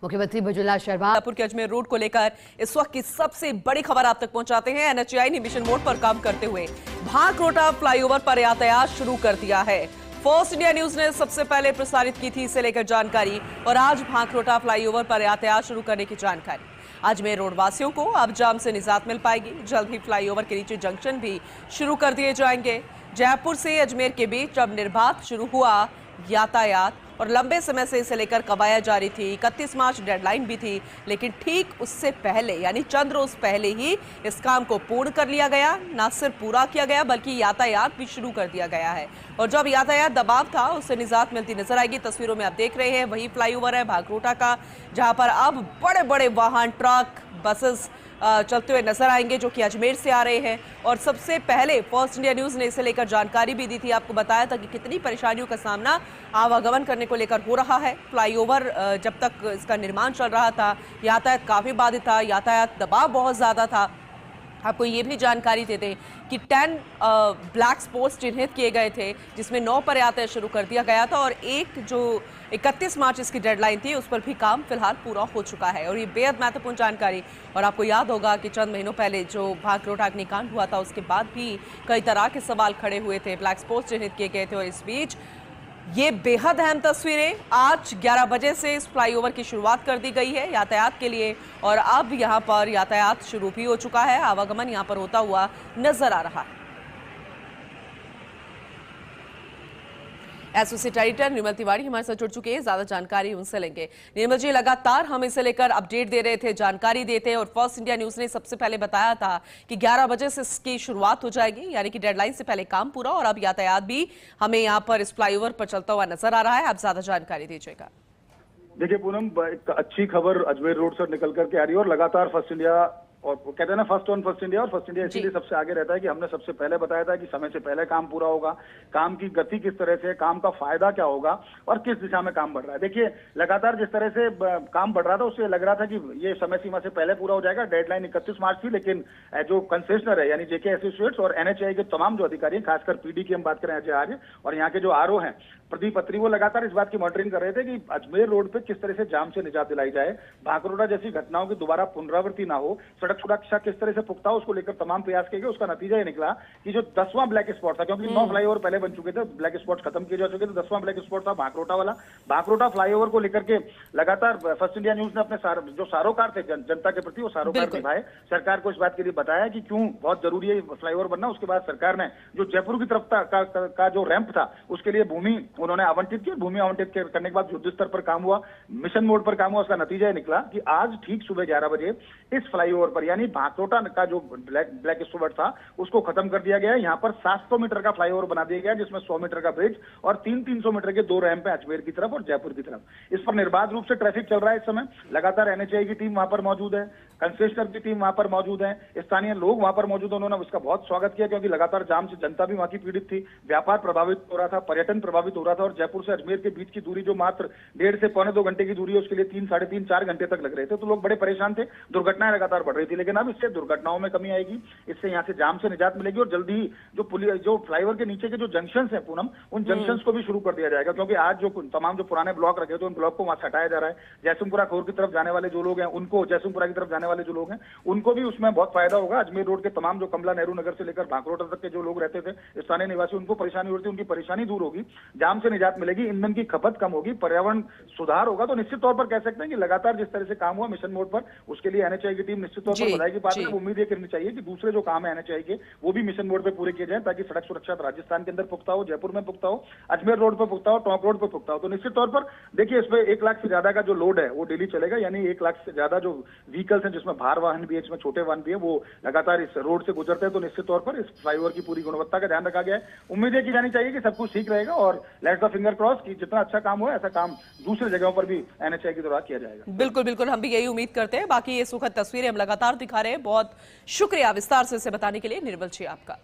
मुख्यमंत्री मृदुला शर्मा के अजमेर रोड को लेकर इस वक्त की सबसे बड़ी खबर आप तक पहुंचाते हैं। एनएचएआई ने मिशन मोड पर काम करते हुए भांकरोटा फ्लाईओवर पर यातायात शुरू कर दिया है। फर्स्ट इंडिया न्यूज ने सबसे पहले प्रसारित की थी इसे लेकर जानकारी और आज भांकरोटा फ्लाईओवर पर यातायात शुरू करने की जानकारी। अजमेर रोड वासियों को अब जाम से निजात मिल पाएगी। जल्द ही फ्लाईओवर के नीचे जंक्शन भी शुरू कर दिए जाएंगे। जयपुर से अजमेर के बीच अब निर्बाध शुरू हुआ यातायात और लंबे समय से इसे लेकर कवायद जारी थी। 31 मार्च डेडलाइन भी थी, लेकिन ठीक उससे पहले यानी चंद रोज पहले ही इस काम को पूर्ण कर लिया गया। न सिर्फ पूरा किया गया बल्कि यातायात भी शुरू कर दिया गया है और जब यातायात दबाव था उससे निजात मिलती नजर आएगी। तस्वीरों में आप देख रहे हैं वही फ्लाईओवर है भांकरोटा का, जहां पर अब बड़े बड़े वाहन, ट्रक, बसेस चलते हुए नजर आएंगे जो कि अजमेर से आ रहे हैं। और सबसे पहले फर्स्ट इंडिया न्यूज ने इसे लेकर जानकारी भी दी थी, आपको बताया था कि कितनी परेशानियों का सामना आवागमन करने को लेकर हो रहा है। फ्लाईओवर जब तक इसका निर्माण चल रहा था यातायात काफी बाधित था, यातायात दबाव बहुत ज्यादा था। आपको ये भी जानकारी दे दें कि 10 ब्लैक स्पॉट्स चिन्हित किए गए थे जिसमें 9 पर यातायात शुरू कर दिया गया था और एक जो 31 मार्च इसकी डेडलाइन थी उस पर भी काम फिलहाल पूरा हो चुका है। और ये बेहद महत्वपूर्ण जानकारी। और आपको याद होगा कि चंद महीनों पहले जो भांकरोटा अग्निकांड हुआ था उसके बाद भी कई तरह के सवाल खड़े हुए थे, ब्लैक स्पॉट्स चिन्हित किए गए थे और इस बीच ये बेहद अहम तस्वीरें आज 11 बजे से इस फ्लाईओवर की शुरुआत कर दी गई है यातायात के लिए और अब यहां पर यातायात शुरू भी हो चुका है। आवागमन यहां पर होता हुआ नजर आ रहा है। एसोसिएट एडिटर निर्मल तिवारी हमारे साथ जुड़ चुके हैं, ज्यादा जानकारी उनसे लेंगे। निर्मल जी, लगातार हम इसे लेकर अपडेट दे रहे थे, जानकारी देते और फर्स्ट इंडिया न्यूज ने सबसे पहले बताया था कि 11 बजे से इसकी शुरुआत हो जाएगी, यानी कि डेडलाइन से पहले काम पूरा और अब यातायात भी हमें यहाँ पर इस फ्लाईओवर पर चलता हुआ नजर आ रहा है। आप ज्यादा जानकारी दीजिएगा। देखिए पूनम, एक अच्छी खबर अजमेर रोड से निकल करके आ रही है और लगातार फर्स्ट इंडिया और कहते हैं ना फर्स्ट ऑन फर्स्ट इंडिया, और फर्स्ट इंडिया इसीलिए सबसे आगे रहता है कि हमने सबसे पहले बताया था कि समय से पहले काम पूरा होगा, काम की गति किस तरह से, काम का फायदा क्या होगा और किस दिशा में काम बढ़ रहा है। देखिए लगातार जिस तरह से काम बढ़ रहा था उससे लग रहा था कि ये समय सीमा से पहले पूरा हो जाएगा। डेडलाइन 31 मार्च थी, लेकिन जो कंसेशनर है यानी जेके एसोसिएट्स और एनएचएआई के तमाम जो अधिकारी हैं, खासकर पीडी की हम बात करें अजय आर्य और यहाँ के जो आरओ हैं प्रदीप अत्री, वो लगातार इस बात की मॉनिटरिंग कर रहे थे कि अजमेर रोड पे किस तरह से जाम से निजात दिलाई जाए, भांकरोटा जैसी घटनाओं की दोबारा पुनरावृत्ति ना हो, सड़क सुरक्षा किस तरह से पुख्ता हो, उसको लेकर तमाम प्रयास किए गए। उसका नतीजा ये निकला कि जो 10वां ब्लैक स्पॉट था, क्योंकि 9 फ्लाईओवर पहले बन चुके थे, ब्लैक स्पॉट खत्म किए जा चुके थे, 10वां ब्लैक स्पॉट था भांकरोटा वाला। भांकरोटा फ्लाईओवर को लेकर के लगातार फर्स्ट इंडिया न्यूज ने अपने जो सारोकार थे जनता के प्रति वो सारोकार निभाए, सरकार को इस बात के लिए बताया कि क्यों बहुत जरूरी है फ्लाईओवर बनना। उसके बाद सरकार ने जो जयपुर की तरफ का जो रैंप था उसके लिए भूमि उन्होंने आवंटित की। भूमि आवंटित करने के बाद युद्ध स्तर पर काम हुआ, मिशन मोड पर काम हुआ। उसका नतीजा ये निकला कि आज ठीक सुबह 11 बजे इस फ्लाईओवर पर यानी भांकरोटा का जो ब्लैक स्पॉट था उसको खत्म कर दिया गया। यहाँ पर 700 मीटर का फ्लाईओवर बना दिया गया जिसमें 100 मीटर का ब्रिज और 300 मीटर के 2 रैंप है अजमेर की तरफ और जयपुर की तरफ। इस पर निर्बाध रूप से ट्रैफिक चल रहा है इस समय। लगातार एनएचएआई की टीम वहां पर मौजूद है, कंसेशनर की टीम वहां पर मौजूद है, स्थानीय लोग वहां पर मौजूद है। उन्होंने उसका बहुत स्वागत किया क्योंकि लगातार जाम से जनता भी वहां की पीड़ित थी, व्यापार प्रभावित हो रहा था, पर्यटन प्रभावित हो रहा था और जयपुर से अजमेर के बीच की दूरी जो मात्र 1.5 से 1.25-2 घंटे की दूरी है उसके लिए 3, साढ़े 3, 4 घंटे तक लग रहे थे। तो लोग बड़े परेशान थे, दुर्घटनाएं लगातार बढ़ रही थी। लेकिन अब इससे दुर्घटनाओं में कमी आएगी, इससे यहाँ से जाम से निजात मिलेगी और जल्दी ही जो फ्लाईओवर के नीचे के जो जंक्शंस हैं पूनम, उन जंक्शंस को भी शुरू कर दिया जाएगा क्योंकि आज जो तमाम जो पुराने ब्लॉक रखे थे उन ब्लॉक को वहां से हटाया जा रहा है। जयसिंहपुरा खोर की तरफ जाने वाले जो लोग हैं उनको, जयसिंहपुरा की तरफ जाने वाले जो लोग हैं उनको भी उसमें बहुत फायदा होगा। अजमेर रोड के तमाम जो कमला नेहरू नगर से लेकर भांकरोटा तक के जो लोग रहते थे स्थानीय निवासी, उनको परेशानी हो रही थी, उनकी परेशानी दूर होगी, जाम से निजात मिलेगी, ईंधन की खपत कम होगी, पर्यावरण सुधार होगा। तो निश्चित तौर पर कह सकते हैं कि लगातार जिस तरह से काम हुआ मिशन मोड पर, उसके लिए एनएचएआई की टीम निश्चित तौर पर बधाई की बात है। उम्मीद ये करनी चाहिए कि दूसरे जो काम है एनएचएआई के वो भी मिशन मोड पे पूरे किए जाए ताकि सड़क सुरक्षा राजस्थान के अंदर पुख्ता हो, जयपुर में पुख्ता हो, अजमेर रोड पर पुख्ता हो, टोंक रोड पर पुख्ता हो। तो निश्चित तौर पर देखिए इसमें 1 लाख से ज्यादा का जो लोड है वो डेली चलेगा, यानी 1 लाख से ज्यादा जो व्हीकल्स हैं जिसमें भार वाहन भी है, इसमें छोटे वाहन भी है, वो लगातार इस रोड से गुजरते हैं। तो निश्चित तौर पर इस फ्लाईओवर की पूरी गुणवत्ता का ध्यान रखा गया है। उम्मीद है की जानी चाहिए कि सब कुछ ठीक रहेगा और लेट्स द फिंगर क्रॉस कि जितना अच्छा काम हुआ ऐसा काम दूसरी जगहों पर भी एनएचएआई के द्वारा किया जाएगा। बिल्कुल बिल्कुल, हम भी यही उम्मीद करते हैं। बाकी ये सुखद तस्वीरें हम लगातार दिखा रहे हैं। बहुत शुक्रिया विस्तार से इसे बताने के लिए निर्मल जी आपका।